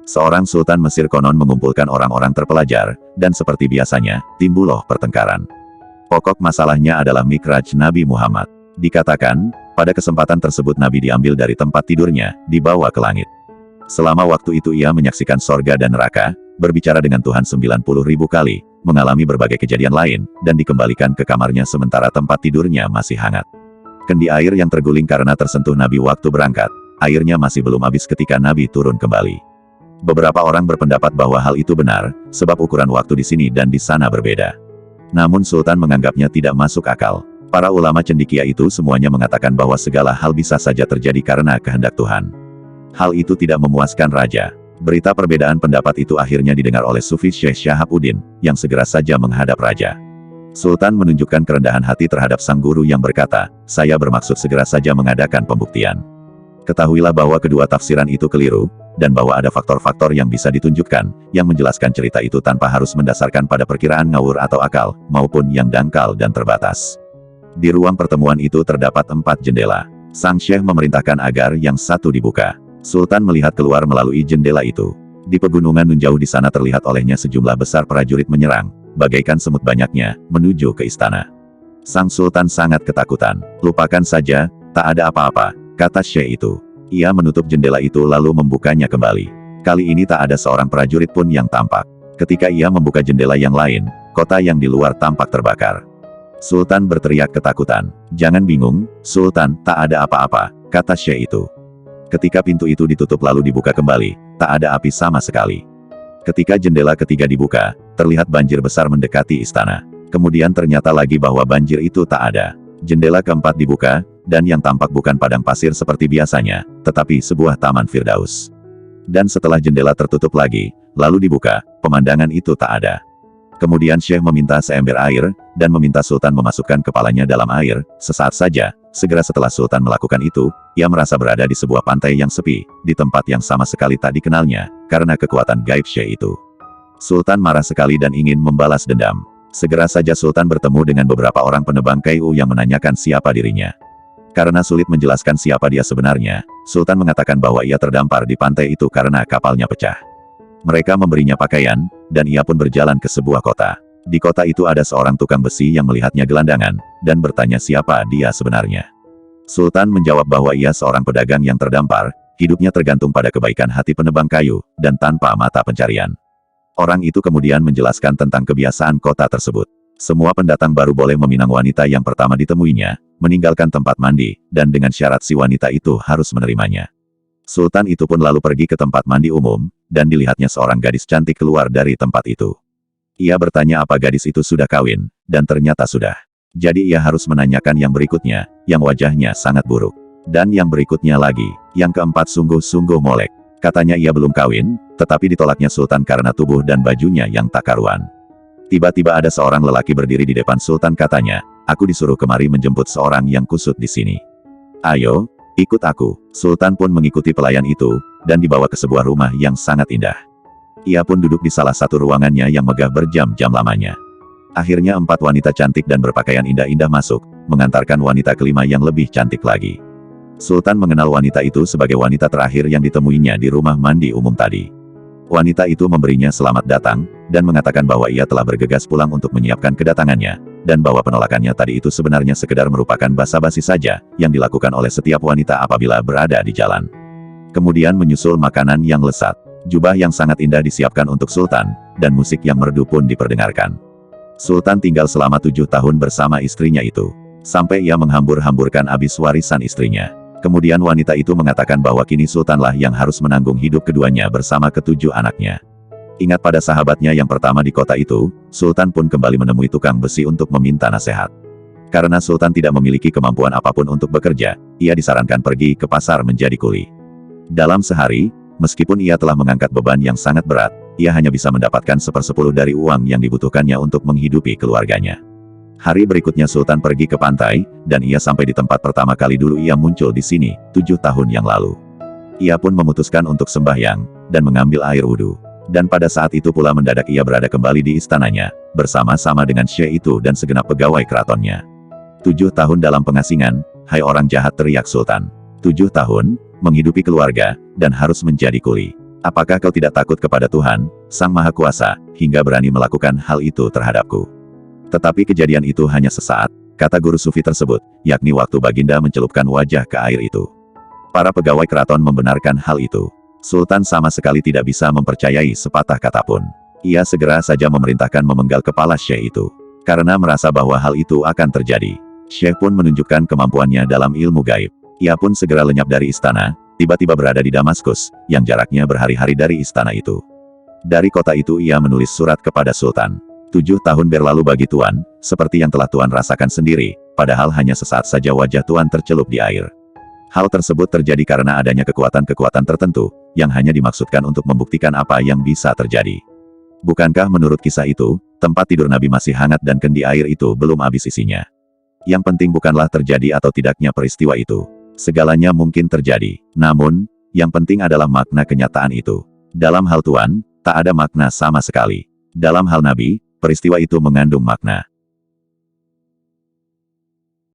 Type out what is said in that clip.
Seorang sultan Mesir konon mengumpulkan orang-orang terpelajar, dan seperti biasanya, timbullah pertengkaran. Pokok masalahnya adalah mikraj Nabi Muhammad. Dikatakan, pada kesempatan tersebut Nabi diambil dari tempat tidurnya, dibawa ke langit. Selama waktu itu ia menyaksikan sorga dan neraka, berbicara dengan Tuhan 90.000 kali, mengalami berbagai kejadian lain, dan dikembalikan ke kamarnya sementara tempat tidurnya masih hangat. Kendi air yang terguling karena tersentuh Nabi waktu berangkat, airnya masih belum habis ketika Nabi turun kembali. Beberapa orang berpendapat bahwa hal itu benar, sebab ukuran waktu di sini dan di sana berbeda. Namun Sultan menganggapnya tidak masuk akal. Para ulama cendekia itu semuanya mengatakan bahwa segala hal bisa saja terjadi karena kehendak Tuhan. Hal itu tidak memuaskan raja. Berita perbedaan pendapat itu akhirnya didengar oleh Sufi Syekh Syahabuddin, yang segera saja menghadap raja. Sultan menunjukkan kerendahan hati terhadap sang guru yang berkata, "Saya bermaksud segera saja mengadakan pembuktian. Ketahuilah bahwa kedua tafsiran itu keliru, dan bahwa ada faktor-faktor yang bisa ditunjukkan, yang menjelaskan cerita itu tanpa harus mendasarkan pada perkiraan ngawur atau akal, maupun yang dangkal dan terbatas." Di ruang pertemuan itu terdapat 4 jendela. Sang Syekh memerintahkan agar yang satu dibuka. Sultan melihat keluar melalui jendela itu. Di pegunungan nun jauh di sana terlihat olehnya sejumlah besar prajurit menyerang, bagaikan semut banyaknya, menuju ke istana. Sang Sultan sangat ketakutan. "Lupakan saja, tak ada apa-apa," kata Syekh itu. Ia menutup jendela itu lalu membukanya kembali. Kali ini tak ada seorang prajurit pun yang tampak. Ketika ia membuka jendela yang lain, kota yang di luar tampak terbakar. Sultan berteriak ketakutan. "Jangan bingung, Sultan, tak ada apa-apa," kata Syekh itu. Ketika pintu itu ditutup lalu dibuka kembali, tak ada api sama sekali. Ketika jendela ketiga dibuka, terlihat banjir besar mendekati istana. Kemudian ternyata lagi bahwa banjir itu tak ada. Jendela keempat dibuka, dan yang tampak bukan padang pasir seperti biasanya, tetapi sebuah taman Firdaus. Dan setelah jendela tertutup lagi, lalu dibuka, pemandangan itu tak ada. Kemudian Syekh meminta seember air, dan meminta Sultan memasukkan kepalanya dalam air. Sesaat saja, segera setelah Sultan melakukan itu, ia merasa berada di sebuah pantai yang sepi, di tempat yang sama sekali tak dikenalnya, karena kekuatan gaib Syekh itu. Sultan marah sekali dan ingin membalas dendam. Segera saja Sultan bertemu dengan beberapa orang penebang kayu yang menanyakan siapa dirinya. Karena sulit menjelaskan siapa dia sebenarnya, Sultan mengatakan bahwa ia terdampar di pantai itu karena kapalnya pecah. Mereka memberinya pakaian, dan ia pun berjalan ke sebuah kota. Di kota itu ada seorang tukang besi yang melihatnya gelandangan, dan bertanya siapa dia sebenarnya. Sultan menjawab bahwa ia seorang pedagang yang terdampar, hidupnya tergantung pada kebaikan hati penebang kayu, dan tanpa mata pencarian. Orang itu kemudian menjelaskan tentang kebiasaan kota tersebut. Semua pendatang baru boleh meminang wanita yang pertama ditemuinya, meninggalkan tempat mandi, dan dengan syarat si wanita itu harus menerimanya. Sultan itu pun lalu pergi ke tempat mandi umum, dan dilihatnya seorang gadis cantik keluar dari tempat itu. Ia bertanya apa gadis itu sudah kawin, dan ternyata sudah. Jadi ia harus menanyakan yang berikutnya, yang wajahnya sangat buruk. Dan yang berikutnya lagi, yang keempat sungguh-sungguh molek. Katanya ia belum kawin, tetapi ditolaknya Sultan karena tubuh dan bajunya yang tak karuan. Tiba-tiba ada seorang lelaki berdiri di depan Sultan katanya, "Aku disuruh kemari menjemput seorang yang kusut di sini. Ayo, ikut aku." Sultan pun mengikuti pelayan itu, dan dibawa ke sebuah rumah yang sangat indah. Ia pun duduk di salah satu ruangannya yang megah berjam-jam lamanya. Akhirnya 4 wanita cantik dan berpakaian indah-indah masuk, mengantarkan wanita kelima yang lebih cantik lagi. Sultan mengenal wanita itu sebagai wanita terakhir yang ditemuinya di rumah mandi umum tadi. Wanita itu memberinya selamat datang, dan mengatakan bahwa ia telah bergegas pulang untuk menyiapkan kedatangannya, dan bahwa penolakannya tadi itu sebenarnya sekedar merupakan basa-basi saja, yang dilakukan oleh setiap wanita apabila berada di jalan. Kemudian menyusul makanan yang lezat. Jubah yang sangat indah disiapkan untuk Sultan, dan musik yang merdu pun diperdengarkan. Sultan tinggal selama 7 tahun bersama istrinya itu. Sampai ia menghambur-hamburkan habis warisan istrinya. Kemudian wanita itu mengatakan bahwa kini Sultanlah yang harus menanggung hidup keduanya bersama ke-7 anaknya. Ingat pada sahabatnya yang pertama di kota itu, Sultan pun kembali menemui tukang besi untuk meminta nasihat. Karena Sultan tidak memiliki kemampuan apapun untuk bekerja, ia disarankan pergi ke pasar menjadi kuli. Dalam sehari, meskipun ia telah mengangkat beban yang sangat berat, ia hanya bisa mendapatkan 1/10 dari uang yang dibutuhkannya untuk menghidupi keluarganya. Hari berikutnya Sultan pergi ke pantai, dan ia sampai di tempat pertama kali dulu ia muncul di sini, 7 tahun yang lalu. Ia pun memutuskan untuk sembahyang, dan mengambil air wudhu. Dan pada saat itu pula mendadak ia berada kembali di istananya, bersama-sama dengan Syekh itu dan segenap pegawai keratonnya. 7 tahun dalam pengasingan, hai orang jahat, teriak Sultan. 7 tahun, menghidupi keluarga, dan harus menjadi kuli. Apakah kau tidak takut kepada Tuhan, Sang Maha Kuasa, hingga berani melakukan hal itu terhadapku? Tetapi kejadian itu hanya sesaat, kata guru sufi tersebut, yakni waktu Baginda mencelupkan wajah ke air itu. Para pegawai keraton membenarkan hal itu. Sultan sama sekali tidak bisa mempercayai sepatah kata pun. Ia segera saja memerintahkan memenggal kepala Syekh itu. Karena merasa bahwa hal itu akan terjadi. Syekh pun menunjukkan kemampuannya dalam ilmu gaib. Ia pun segera lenyap dari istana, tiba-tiba berada di Damaskus, yang jaraknya berhari-hari dari istana itu. Dari kota itu ia menulis surat kepada Sultan. 7 tahun berlalu bagi Tuan, seperti yang telah Tuan rasakan sendiri, padahal hanya sesaat saja wajah Tuan tercelup di air. Hal tersebut terjadi karena adanya kekuatan-kekuatan tertentu, yang hanya dimaksudkan untuk membuktikan apa yang bisa terjadi. Bukankah menurut kisah itu, tempat tidur Nabi masih hangat dan kendi air itu belum habis isinya? Yang penting bukanlah terjadi atau tidaknya peristiwa itu. Segalanya mungkin terjadi. Namun, yang penting adalah makna kenyataan itu. Dalam hal Tuan, tak ada makna sama sekali. Dalam hal Nabi, peristiwa itu mengandung makna.